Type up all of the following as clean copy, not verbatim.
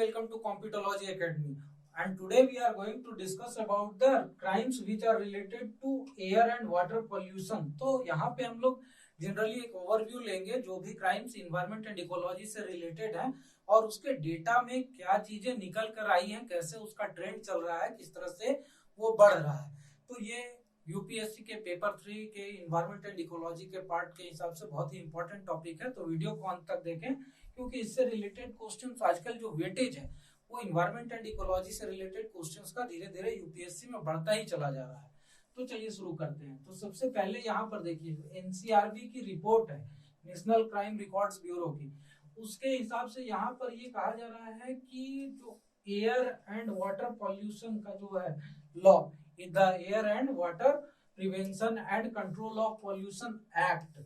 welcome to Computology Academy. And today we are going to discuss about the crimes which are related to air and water pollution. तो यहाँ पे हम लोग generally एक overview लेंगे जो भी क्राइम्स इन्वायरमेंट एंड इकोलॉजी से रिलेटेड है और उसके डेटा में क्या चीजें निकल कर आई हैं, कैसे उसका ट्रेंड चल रहा है, किस तरह से वो बढ़ रहा है। तो ये यूपीएससी के पेपर 3 के इन्वायरमेंट एंड इकोलॉजी के पार्ट के हिसाब से बहुत ही इंपॉर्टेंट टॉपिक है। तो वीडियो को अंत तक देखें क्योंकि इससे रिलेटेड क्वेश्चंस आजकल जो वेटेज है वो इन्वायरमेंट एंड इकोलॉजी से रिलेटेड क्वेश्चंस का धीरे धीरे यूपीएससी में बढ़ता ही चला जा रहा है। तो चलिए शुरू करते हैं। तो सबसे पहले यहाँ पर देखिए एनसीआरबी की रिपोर्ट है, नेशनल क्राइम रिकॉर्ड्स ब्यूरो की। उसके हिसाब से यहाँ पर ये कहा जा रहा है कि जो एयर एंड वाटर पॉल्यूशन का जो है law, the air and water prevention and control of pollution act,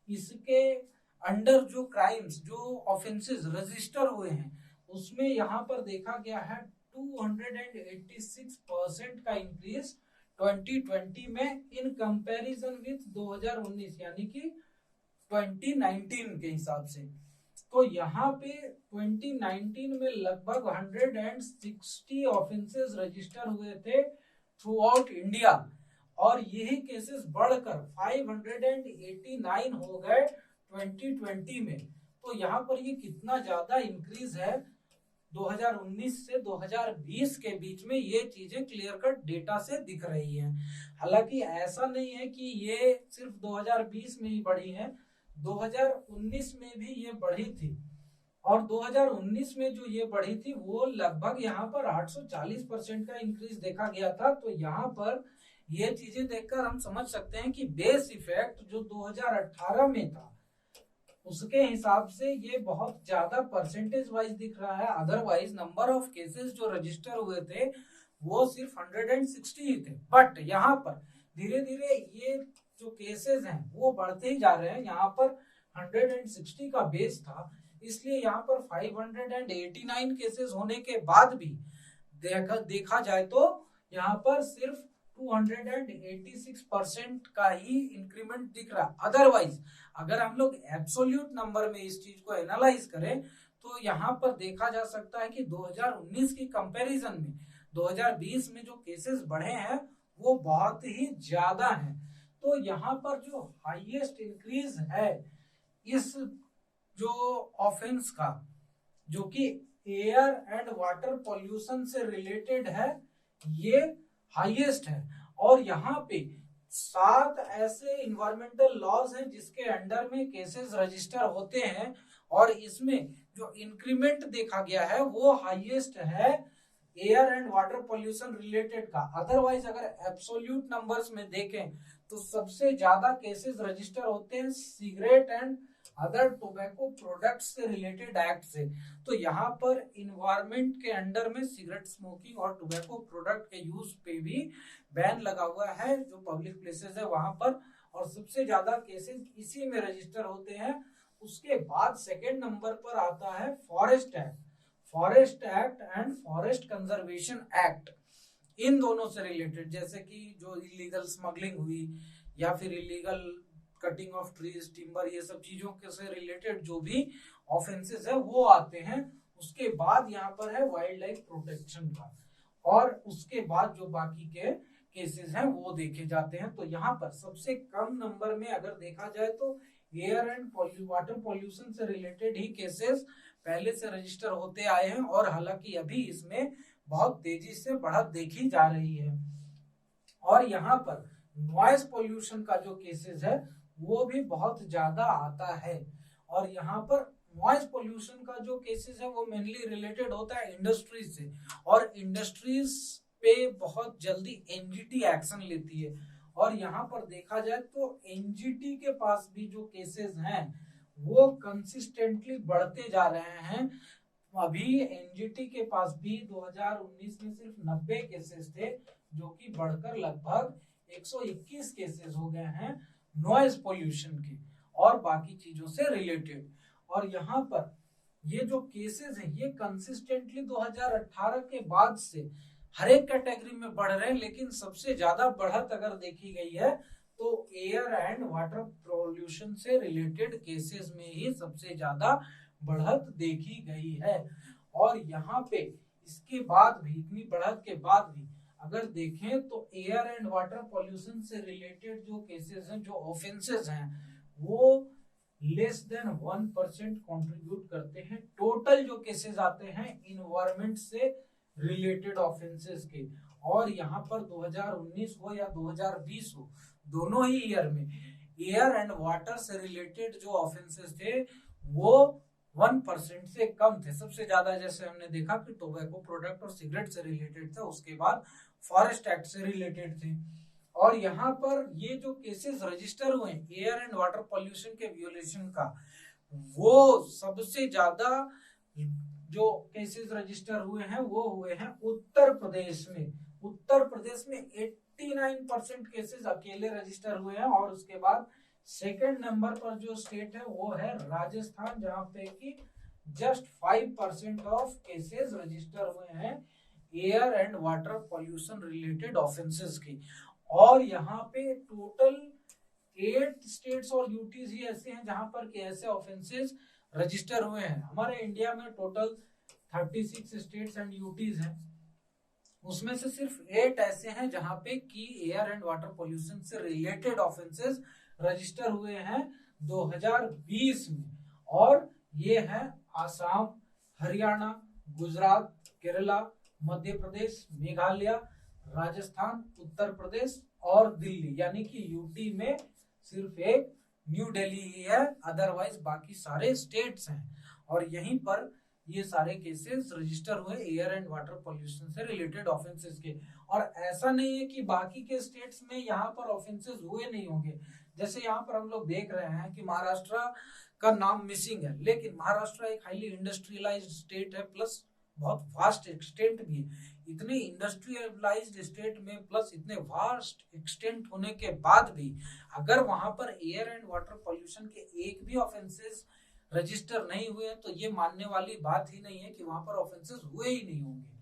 इसके अंडर जो क्राइम्स, जो ऑफेंसेस रजिस्टर हुए हैं उसमें यहाँ पर देखा गया है 286% का इंक्रीज 2020 में इन कंपैरिजन विथ 2019 यानी कि 2019 के हिसाब से। तो यहाँ पे 2019 में लगभग 160 ऑफेंसेस रजिस्टर हुए थे थ्रू आउट इंडिया और यही केसेस बढ़कर 589 हो गए 2020 में। तो यहाँ पर ये कितना ज्यादा इंक्रीज है 2019 से 2020 के बीच में, ये चीजें क्लियर कट डेटा से दिख रही हैं। हालांकि ऐसा नहीं है कि ये सिर्फ 2020 में ही बढ़ी है, 2019 में भी ये बढ़ी थी और 2019 में जो ये बढ़ी थी वो लगभग यहाँ पर 840% का इंक्रीज देखा गया था। तो यहाँ पर ये चीजें देखकर हम समझ सकते हैं कि बेस इफेक्ट जो 2018 में था उसके हिसाब से ये बहुत ज्यादा परसेंटेज वाइज दिख रहा है। अदरवाइज नंबर ऑफ केसेस जो रजिस्टर हुए थे वो सिर्फ 160 ही थे, बट यहाँ पर धीरे धीरे ये जो केसेस हैं वो बढ़ते ही जा रहे हैं। यहाँ पर 160 का बेस था, इसलिए यहाँ पर 589 केसेस होने के बाद भी देखा जाए तो यहाँ पर सिर्फ 286% का ही इंक्रीमेंट दिख रहा है। अदरवाइज अगर हम लोग एब्सोल्यूट नंबर में इस चीज को एनालाइज करें तो यहाँ पर देखा जा सकता है कि 2019 की कंपैरिजन में 2020 में जो केसेस बढ़े हैं वो बहुत ही ज्यादा हैं। तो यहाँ पर जो हाईएस्ट इंक्रीज है इस जो ऑफेंस का, जो कि एयर एंड वाटर पॉल्यूशन से रिलेटेड है, ये हाईएस्ट है। और यहाँ पे 7 ऐसे इन्वायरमेंटल लॉज हैं जिसके अंडर में केसेस रजिस्टर होते हैं और इसमें जो इंक्रीमेंट देखा गया है वो हाईएस्ट है air and water pollution related का। अदरवाइज अगर एब्सोल्यूट नंबर्स में देखें तो सबसे ज्यादा केसेस रजिस्टर होते हैं cigarette and other tobacco products से रिलेटेड एक्ट से। तो यहाँ पर इन्वायरमेंट के अंडर में सिगरेट स्मोकिंग और टोबैको प्रोडक्ट के यूज पे भी बैन लगा हुआ है जो पब्लिक प्लेसेस है वहां पर, और सबसे ज्यादा केसेस इसी में रजिस्टर होते हैं। उसके बाद सेकेंड नंबर पर आता है forest act and forest conservation act. इन दोनों से रिलेटेड जैसे कि जो इलीगल स्मगलिंग हुई या फिर illegal cutting of trees, timber, ये सब चीजों के से रिलेटेड जो भी ऑफेंसेस है वो आते हैं। उसके बाद यहाँ पर है वाइल्ड लाइफ प्रोटेक्शन का, और उसके बाद जो बाकी के केसेस हैं वो देखे जाते हैं। तो यहाँ पर सबसे कम नंबर में अगर देखा जाए तो एयर एंड वाटर पॉल्यूशन से रिलेटेड ही केसेस पहले से रजिस्टर होते आए हैं और हालांकि अभी इसमें बहुत तेजी से बढ़त देखी जा रही है। और यहाँ पर नॉइज पॉल्यूशन का जो केसेस है वो भी बहुत ज्यादा आता है। और यहाँ पर नॉइज पॉल्यूशन का जो केसेस है वो मेनली रिलेटेड होता है इंडस्ट्रीज से, और इंडस्ट्रीज पे बहुत जल्दी एनजीटी एक्शन लेती है। और यहाँ पर देखा जाए तो एनजीटी के पास भी जो केसेस हैं वो कंसिस्टेंटली बढ़ते जा रहे हैं। अभी एनजीटी के पास भी 2019 में सिर्फ 90 केसेस थे जो कि बढ़कर लगभग 121 केसेस हो गए हैं नॉइज पोल्यूशन के और बाकी चीजों से रिलेटेड। और यहाँ पर ये जो केसेस हैं ये कंसिस्टेंटली 2018 के बाद से हर एक कैटेगरी में बढ़ रहे हैं, लेकिन सबसे ज्यादा बढ़त अगर देखी गई है तो एयर एंड वाटर पोल्यूशन से रिलेटेड केसेस में ही सबसे ज्यादा बढ़त देखी गई है। और यहाँ पे इसके बाद भी, इतनी बढ़त के बाद भी अगर देखें तो एयर एंड वाटर पॉल्यूशन से रिलेटेड जो केसेस हैं, जो ऑफेंसेस हैं, वो लेस देन 1% कंट्रीब्यूट करते हैं टोटल जो केसेस आते हैं इन्वायरमेंट से रिलेटेड ऑफेंसेस के। और यहाँ पर 2019 हो या 2020 हो, दोनों ही ईयर में एयर एंड वाटर से रिलेटेड जो ऑफेंसेस थे वो 1% से कम थे। सबसे ज्यादा जैसे हमने देखा कि टोबैको प्रोडक्ट और सिगरेट से रिलेटेड था, उसके बाद फॉरेस्ट एक्ट से रिलेटेड थे। और यहाँ पर ये जो केसेस रजिस्टर हुए एयर एंड वाटर पॉल्यूशन के वियोलेशन का, वो सबसे ज्यादा जो केसेस रजिस्टर हुए हैं वो हुए हैं उत्तर प्रदेश में। उत्तर प्रदेश में 89% केसेस अकेले रजिस्टर हुए हैं। और उसके बाद सेकंड नंबर पर जो स्टेट है वो है राजस्थान, जहां पे कि जस्ट 5% ऑफ केसेस रजिस्टर हुए हैं air and water pollution related offences की। और यहाँ पे टोटल 8 स्टेट्स और यूटीज ही ऐसे हैं जहां पर ऐसे ऑफेंसेस रजिस्टर हुए हैं। हमारे इंडिया में टोटल 36 स्टेट्स एंड यूटीज हैं, उसमें से सिर्फ 8 ऐसे हैं जहां पे कि एयर एंड वाटर पॉल्यूशन से रिलेटेड ऑफेंसेस रजिस्टर हुए हैं 2020 में। और ये है आसाम, हरियाणा, गुजरात, केरला, मध्य प्रदेश, मेघालय, राजस्थान, उत्तर प्रदेश और दिल्ली, यानी कि यूटी में सिर्फ एक न्यू दिल्ली ही है, अदरवाइज बाकी सारे स्टेट्स हैं। और यहीं पर ये सारे केसेस रजिस्टर हुए एयर एंड वाटर पॉल्यूशन से रिलेटेड ऑफेंसेस के। और ऐसा नहीं है कि बाकी के स्टेट्स में यहाँ पर ऑफेंसेस हुए नहीं होंगे। जैसे यहाँ पर हम लोग देख रहे हैं कि महाराष्ट्र का नाम मिसिंग है, लेकिन महाराष्ट्र एक हाईली इंडस्ट्रियलाइज्ड स्टेट है, प्लस बहुत वास्ट एक्सटेंट भी है। इतने इंडस्ट्रियलाइज्ड स्टेट में प्लस इतने वास्ट एक्सटेंट होने के बाद भी अगर वहां पर एयर एंड वाटर पॉल्यूशन के एक भी ऑफेंसेस रजिस्टर नहीं हुए तो ये मानने वाली बात ही नहीं है कि वहां पर ऑफेंसेस हुए ही नहीं होंगे।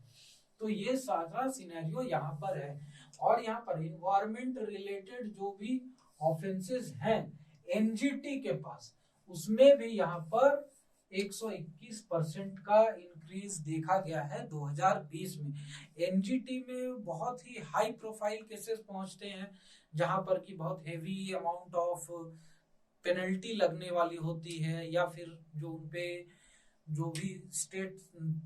तो ये सारा सिनेरियो यहाँ पर है। और यहाँ पर इन्वायरमेंट रिलेटेड जो भी ऑफेंसेस हैं एनजीटी के पास, उसमें भी यहाँ पर 121% का इंक्रीज देखा गया है 2020 में। एनजीटी में बहुत ही हाई प्रोफाइल केसेस पहुंचते हैं जहां पर कि बहुत हेवी अमाउंट ऑफ पेनल्टी लगने वाली होती है, या फिर जो उनपे जो भी स्टेट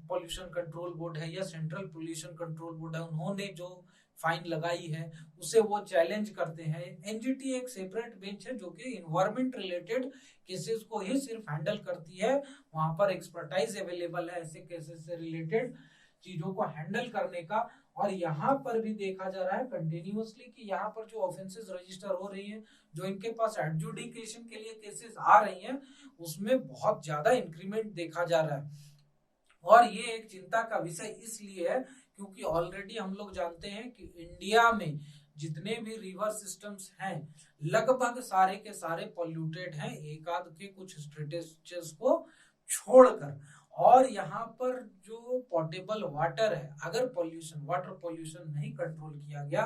पोल्यूशन कंट्रोल बोर्ड है या सेंट्रल पोल्यूशन कंट्रोल बोर्ड है उन्होंने जो फाइन लगाई है उसे वो चैलेंज करते हैं। एनजीटी एक सेपरेट बेंच है जो कि इन्वायरमेंट रिलेटेड केसेस को ही सिर्फ हैंडल करती है, वहां पर एक्सपर्टाइज अवेलेबल है ऐसे केसेस से रिलेटेड चीजों को हैंडल करने का। और यहाँ पर भी देखा जा रहा है कंटिन्यूअसली कि यहाँ पर जो ऑफेंसेस रजिस्टर हो रही हैं, जो इनके पास एडजुडिकेशन के लिए केसेस आ रही हैं, उसमें बहुत ज्यादा इंक्रीमेंट देखा जा रहा है। और ये एक चिंता का विषय इसलिए है क्योंकि ऑलरेडी हम लोग जानते हैं कि इंडिया में जितने भी रिवर सिस्टम्स हैं लगभग सारे के सारे पॉल्यूटेड हैं, एक आध के कुछ स्ट्रेटेज को छोड़कर। और यहाँ पर जो पोर्टेबल वाटर है, अगर वाटर पॉल्यूशन नहीं कंट्रोल किया गया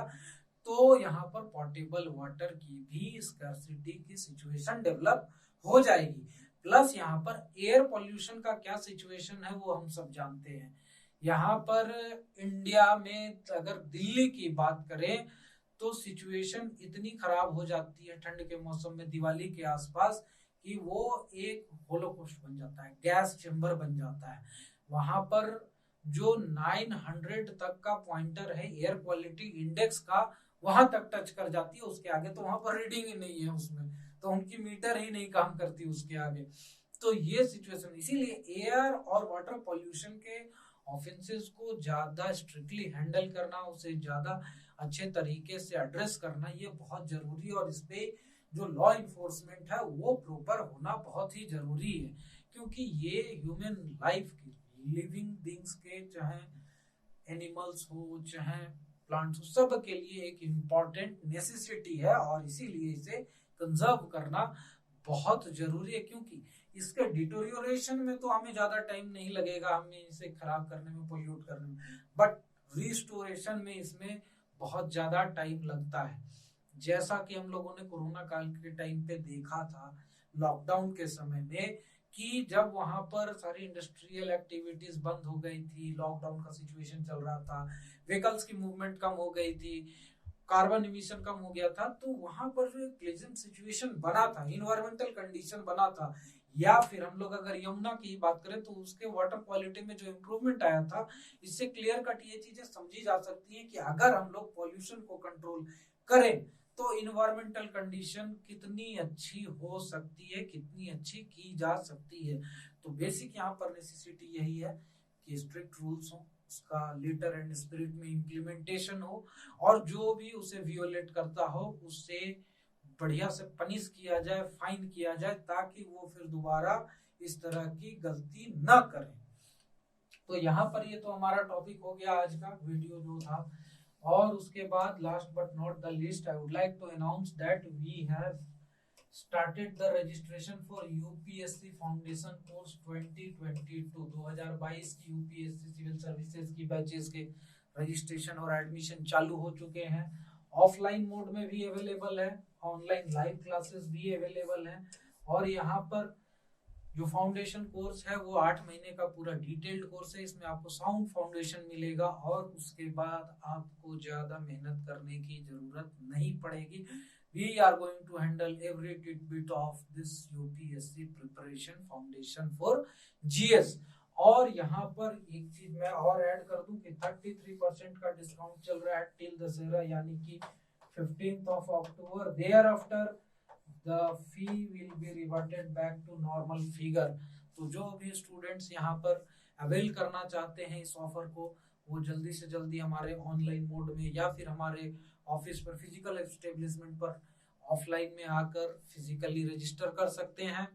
तो यहाँ पर पोर्टेबल वाटर की भी स्कार्सिटी की सिचुएशन डेवलप हो जाएगी। प्लस यहाँ पर एयर पॉल्यूशन का क्या सिचुएशन है वो हम सब जानते हैं। यहाँ पर इंडिया में अगर दिल्ली की बात करें तो सिचुएशन इतनी खराब हो जाती है ठंड के मौसम में, दिवाली के आसपास, कि वो एक होलोकॉस्ट बन जाता है, गैस चेंबर बन जाता है। वहां पर जो 900 तक का पॉइंटर है एयर क्वालिटी इंडेक्स का, वहां तक टच कर जाती है, उसके आगे तो वहां पर रीडिंग ही नहीं है उसमें, तो उनकी मीटर ही नहीं काम करती उसके आगे। तो ये सिचुएशन, इसीलिए एयर और वाटर पॉल्यूशन के ऑफेंसेस को ज्यादा स्ट्रिक्टली हैंडल करना, उसे ज्यादा अच्छे तरीके से एड्रेस करना ये बहुत जरूरी है। और इस पे जो लॉ इन्फोर्समेंट है वो प्रॉपर होना बहुत ही जरूरी है, क्योंकि ये ह्यूमन लाइफ की, लिविंग बींग्स के, चाहे एनिमल्स हो चाहे प्लांट्स हो, सब के लिए एक इम्पॉर्टेंट नेसेसिटी है। और इसीलिए इसे कंजर्व करना बहुत जरूरी है, क्योंकि इसके डिटोरियोरेशन में तो हमें ज्यादा टाइम नहीं लगेगा, हमें इसे खराब करने में, पोल्यूट करने में, बट रिस्टोरेशन में इसमें बहुत ज्यादा टाइम लगता है। जैसा कि हम लोगों ने कोरोना काल के टाइम पे देखा था, लॉकडाउन के समय में, कि जब वहां पर सारी इंडस्ट्रियल एक्टिविटीज बंद हो गई थी, लॉकडाउन का सिचुएशन चल रहा था, व्हीकल्स की मूवमेंट कम हो गई थी, कार्बन इमिशन कम हो गया था, तो वहां पर जो एक प्लेजेंट सिचुएशन बना था, इन्वायरमेंटल कंडीशन बना था, या फिर हम लोग अगर यमुना की बात करें तो उसके वाटर क्वालिटी में जो इम्प्रूवमेंट आया था, इससे क्लियर कट ये चीजें समझी जा सकती है कि अगर हम लोग पॉल्यूशन को कंट्रोल करें तो इन्वायरमेंटल कंडीशन कितनी अच्छी हो सकती है, कितनी अच्छी की जा सकती है। तो बेसिक यहाँ पर नेसेसिटी यही है कि स्ट्रिक्ट रूल्स हो, उसका लेटर एंड स्पिरिट में इम्प्लीमेंटेशन हो, और जो भी उसे वियोलेट करता हो उससे बढ़िया से पनिश किया जाए, फाइन किया जाए, ताकि वो फिर दोबारा इस तरह की गलती न करे। तो यहाँ पर ये तो हमारा टॉपिक हो गया आज का वीडियो जो था। और उसके बाद last but not the least, I would like to announce that we have started the registration for UPSC foundation course 2022 2022 की यूपीएससी सिविल सर्विसेज की बैचेस के रजिस्ट्रेशन और एडमिशन चालू हो चुके हैं। ऑफलाइन मोड में भी अवेलेबल है, ऑनलाइन लाइव क्लासेस भी अवेलेबल हैं। और यहाँ पर जो फाउंडेशन कोर्स है वो 8 महीने का पूरा डिटेल्ड कोर्स है। इसमें आपको साउंड फाउंडेशन मिलेगा और उसके बाद आपको ज्यादा मेहनत करने की जरूरत नहीं पड़ेगी। We are going to handle every tidbit of this UPSC preparation foundation for GS। और यहाँ पर एक चीज मैं और ऐड कर दूं कि 33% का डिस्काउंट चल रहा है टिल दशहरा, यानी कि 15th of October। Thereafter the fee will be reverted back to normal figure। तो जो भी स्टूडेंट्स यहाँ पर अवेल करना चाहते हैं इस ऑफर को, वो जल्दी से जल्दी हमारे ऑनलाइन मोड में या फिर हमारे ऑफिस पर फिजिकल एस्टेब्लिशमेंट पर ऑफलाइन में आकर फिजिकली रजिस्टर कर सकते हैं।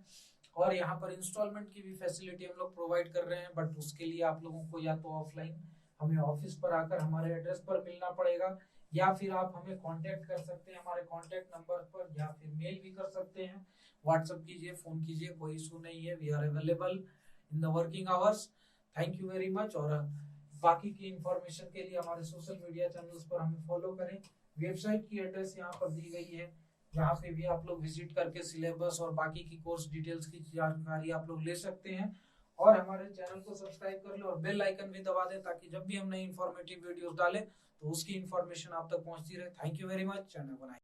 और यहाँ पर इंस्टॉलमेंट की भी फैसिलिटी हम लोग प्रोवाइड कर रहे हैं, बट उसके लिए आप लोगों को या तो ऑफलाइन हमें ऑफिस पर आकर हमारे एड्रेस पर मिलना पड़ेगा, या फिर आप हमें कांटेक्ट कर सकते हैं हमारे कांटेक्ट नंबर पर, या फिर मेल भी कर सकते हैं, व्हाट्सएप कीजिए, फोन कीजिए, कोई इशू नहीं है। We are available in the working hours. Thank you very much. और बाकी की इंफॉर्मेशन के लिए हमारे सोशल मीडिया चैनल्स पर हमें फॉलो करें। वेबसाइट की एड्रेस यहाँ पर दी गई है, यहाँ पे भी आप लोग विजिट करके सिलेबस और बाकी की कोर्स डिटेल्स की जानकारी आप लोग ले सकते हैं। और हमारे चैनल को सब्सक्राइब कर ले और बेल आइकन भी दबा दें, ताकि जब भी हम नई इंफॉर्मेटिव वीडियोस डालें तो उसकी इंफॉर्मेशन आप तक पहुंचती रहे। Thank you very much. Channel बनाए।